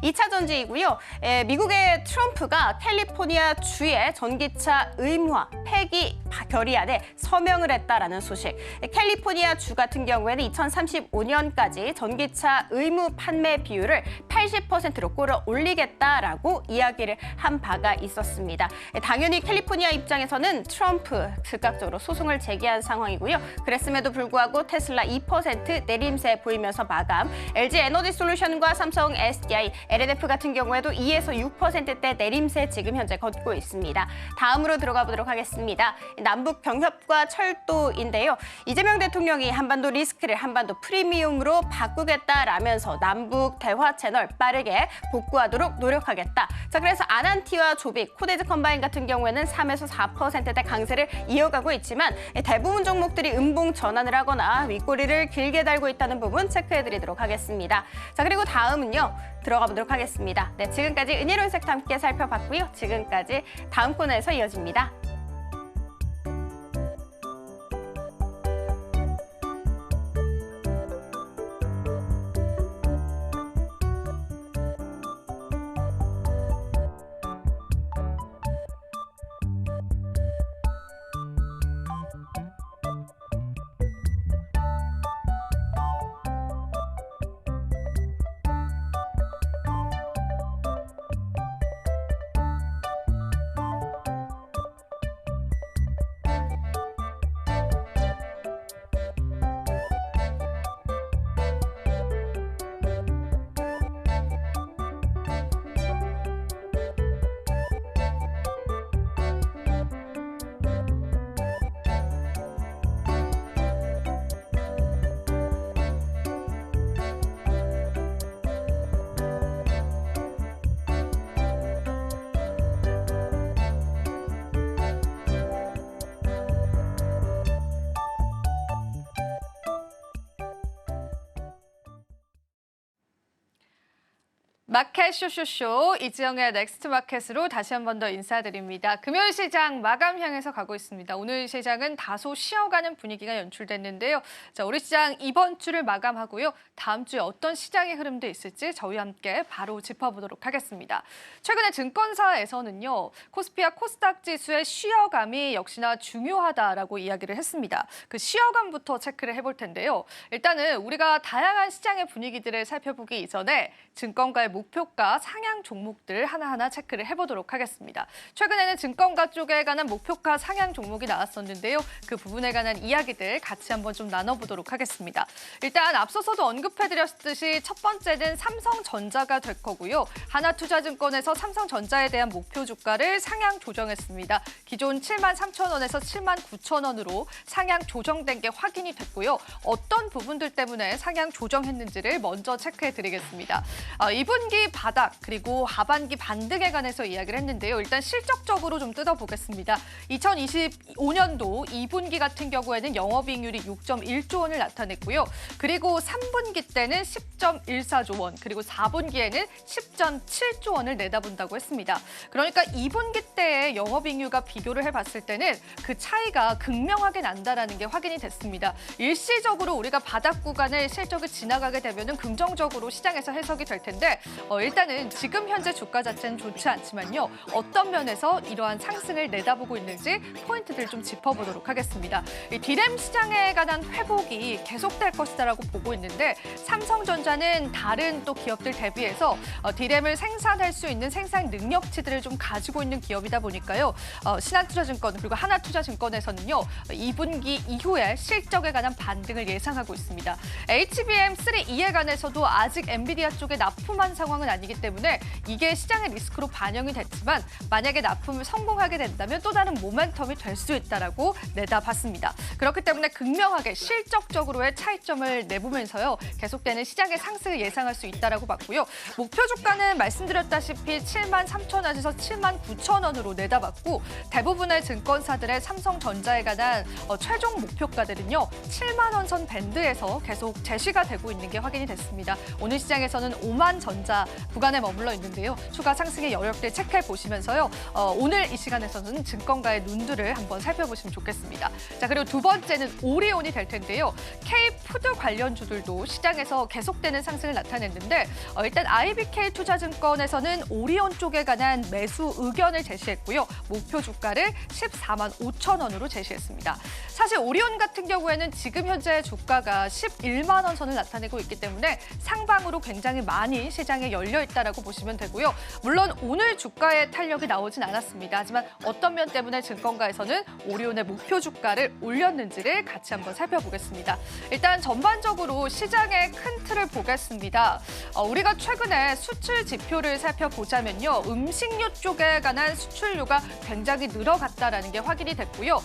S3: 2차 전지이고요. 미국의 트럼프가 캘리포니아 주의 전기차 의무화 폐기 결의안에 서명을 했다라는 소식. 캘리포니아 주 같은 경우에는 2035년까지 전기차 의무 판매 비율을 80%로 끌어올리겠다라고 이야기를 한 바가 있었습니다. 당연히 캘리포니아 입장에서는 트럼프 즉각적으로 소송을 제기한 상황이고요. 그랬음에도 불구하고 테슬라 2% 내림세 보이면서 마감. LG 에너지 솔루션과 삼성 SDI LNF 같은 경우에도 2에서 6%대 내림세 지금 현재 걷고 있습니다. 다음으로 들어가 보도록 하겠습니다. 남북 병협과 철도인데요. 이재명 대통령이 한반도 리스크를 한반도 프리미엄으로 바꾸겠다라면서 남북 대화 채널 빠르게 복구하도록 노력하겠다. 자, 그래서 아난티와 조빅, 코데즈 컴바인 같은 경우에는 3에서 4%대 강세를 이어가고 있지만 대부분 종목들이 음봉 전환을 하거나 윗꼬리를 길게 달고 있다는 부분 체크해드리도록 하겠습니다. 자, 그리고 다음은요. 들어가 보도록 하겠습니다. 네, 지금까지 은혜로운 섹터 함께 살펴봤고요. 지금까지 다음 코너에서 이어집니다.
S1: 마켓 쇼쇼쇼 이지영의 넥스트 마켓으로 다시 한 번 더 인사드립니다. 금요일 시장 마감 향해서 가고 있습니다. 오늘 시장은 다소 쉬어가는 분위기가 연출됐는데요. 자, 우리 시장 이번 주를 마감하고요. 다음 주에 어떤 시장의 흐름도 있을지 저희와 함께 바로 짚어보도록 하겠습니다. 최근에 증권사에서는요. 코스피와 코스닥 지수의 쉬어감이 역시나 중요하다라고 이야기를 했습니다. 그 쉬어감부터 체크를 해볼 텐데요. 일단은 우리가 다양한 시장의 분위기들을 살펴보기 이전에 증권가의 목표가 상향 종목들 하나하나 체크를 해보도록 하겠습니다. 최근에는 증권가 쪽에 관한 목표가 상향 종목이 나왔었는데요. 그 부분에 관한 이야기들 같이 한번 좀 나눠보도록 하겠습니다. 일단 앞서서도 언급해드렸듯이 첫 번째는 삼성전자가 될 거고요. 하나투자증권에서 삼성전자에 대한 목표 주가를 상향 조정했습니다. 기존 73,000원에서 79,000원으로 상향 조정된 게 확인이 됐고요. 어떤 부분들 때문에 상향 조정했는지를 먼저 체크해드리겠습니다. 2분기 바닥 그리고 하반기 반등에 관해서 이야기를 했는데요. 일단 실적적으로 좀 뜯어보겠습니다. 2025년도 2분기 같은 경우에는 영업이익률이 6.1조 원을 나타냈고요. 그리고 3분기 때는 10.14조 원, 그리고 4분기에는 10.7조 원을 내다본다고 했습니다. 그러니까 2분기 때의 영업이익률과 비교를 해봤을 때는 그 차이가 극명하게 난다라는 게 확인이 됐습니다. 일시적으로 우리가 바닥 구간을 실적을 지나가게 되면은 긍정적으로 시장에서 해석이 될 텐데 일단은 지금 현재 주가 자체는 좋지 않지만요. 어떤 면에서 이러한 상승을 내다보고 있는지 포인트들 좀 짚어보도록 하겠습니다. 이 디램 시장에 관한 회복이 계속될 것이다라고 보고 있는데 삼성전자는 다른 또 기업들 대비해서 디램을 생산할 수 있는 생산 능력치들을 좀 가지고 있는 기업이다 보니까요. 신한투자증권 그리고 하나투자증권에서는요. 2분기 이후에 실적에 관한 반등을 예상하고 있습니다. HBM3E에 관해서도 아직 엔비디아 쪽에 납품한 상황은 아니기 때문에 이게 시장의 리스크로 반영이 됐지만 만약에 납품을 성공하게 된다면 또 다른 모멘텀이 될 수 있다라고 내다봤습니다. 그렇기 때문에 극명하게 실적적으로의 차이점을 내보면서요. 계속되는 시장의 상승을 예상할 수 있다라고 봤고요. 목표 주가는 말씀드렸다시피 73,000원에서 79,000원으로 내다봤고 대부분의 증권사들의 삼성전자에 관한 최종 목표가들은요. 7만 원 선 밴드에서 계속 제시가 되고 있는 게 확인이 됐습니다. 오늘 시장에서는 5만 전자 구간에 머물러 있는데요. 추가 상승의 여력들 체크해 보시면서요. 오늘 이 시간에서는 증권가의 눈들을 한번 살펴보시면 좋겠습니다. 자, 그리고 두 번째는 오리온이 될 텐데요. K푸드 관련주들도 시장에서 계속되는 상승을 나타냈는데 일단 IBK 투자증권에서는 오리온 쪽에 관한 매수 의견을 제시했고요. 목표 주가를 14만 5천 원으로 제시했습니다. 사실 오리온 같은 경우에는 지금 현재 주가가 11만 원 선을 나타내고 있기 때문에 상방으로 굉장히 많이 시장에 열려 있다라고 보시면 되고요. 물론 오늘 주가의 탄력이 나오진 않았습니다. 하지만 어떤 면 때문에 증권가에서는 오리온의 목표 주가를 올렸는지를 같이 한번 살펴보겠습니다. 일단 전반적으로 시장의 큰 틀을 보겠습니다. 우리가 최근에 수출 지표를 살펴보자면요. 음식료 쪽에 관한 수출료가 굉장히 늘어갔다라는 게 확인이 됐고요.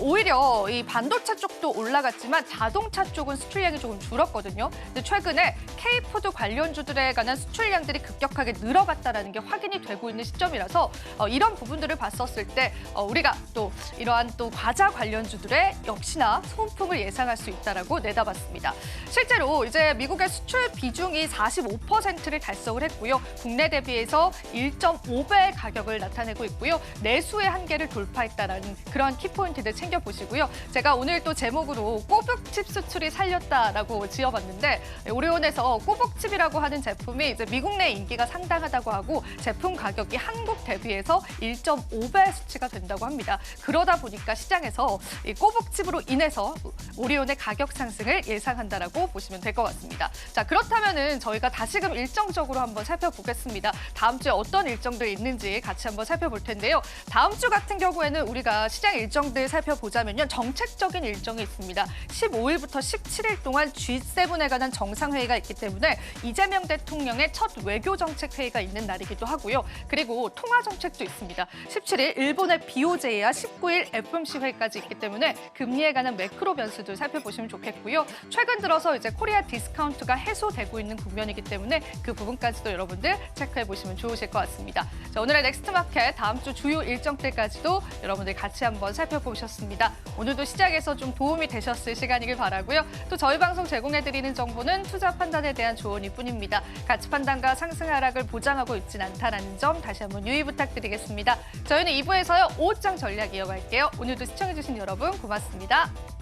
S1: 오히려 이 반도체 쪽도 올라갔지만 자동차 쪽은 수출량이 조금 줄었거든요. 근데 최근에 K푸드 관련주들에 관한 수출량들이 급격하게 늘어갔다라는 게 확인이 되고 있는 시점이라서 이런 부분들을 봤었을 때 우리가 또 이러한 또 과자 관련주들의 역시나 소음풍을 예상할 수 있다라고 내다봤습니다. 실제로 이제 미국의 수출 비중이 45%를 달성을 했고요. 국내 대비해서 1.5배의 가격을 나타내고 있고요. 내수의 한계를 돌파했다라는 그런 키포인트들 챙겨보시고요. 제가 오늘 또 제목으로 꼬북칩 수출이 살렸다라고 지어봤는데 오리온에서 꼬북칩이라고 하는 제품이 이제 미국 내 인기가 상당하다고 하고 제품 가격이 한국 대비해서 1.5배 수치가 된다고 합니다. 그러다 보니까 시장에서 이 꼬북칩으로 인해서 오리온의 가격 상승을 예상한다라고 보시면 될 것 같습니다. 자, 그렇다면은 저희가 다시금 일정적으로 한번 살펴보겠습니다. 다음 주에 어떤 일정들이 있는지 같이 한번 살펴볼 텐데요. 다음 주 같은 경우에는 우리가 시장 일정들 살펴보자면요. 정책적인 일정이 있습니다. 15일부터 17일 동안 G7에 관한 정상회의가 있기 때문에 이재명 대통령의 첫 외교정책 회의가 있는 날이기도 하고요. 그리고 통화정책도 있습니다. 17일 일본의 BOJ와 19일 FOMC 회의까지 있기 때문에 금리에 관한 매크로 변수도 살펴보시면 좋겠고요. 최근 들어서 이제 코리아 디스카운트가 해소되고 있는 국면이기 때문에 그 부분까지도 여러분들 체크해 보시면 좋으실 것 같습니다. 자, 오늘의 넥스트마켓 다음 주 주요 일정들까지도 여러분들 같이 한번 살펴보셨습니다. 오늘도 시장에서 좀 도움이 되셨을 시간이길 바라고요. 또 저희 방송 제공해드리는 정보는 투자 판단에 대한 조언일 뿐입니다. 가치 판단과 상승 하락을 보장하고 있진 않다라는 점 다시 한번 유의 부탁드리겠습니다. 저희는 2부에서요. 5장 전략 이어갈게요. 오늘도 시청해주신 여러분 고맙습니다.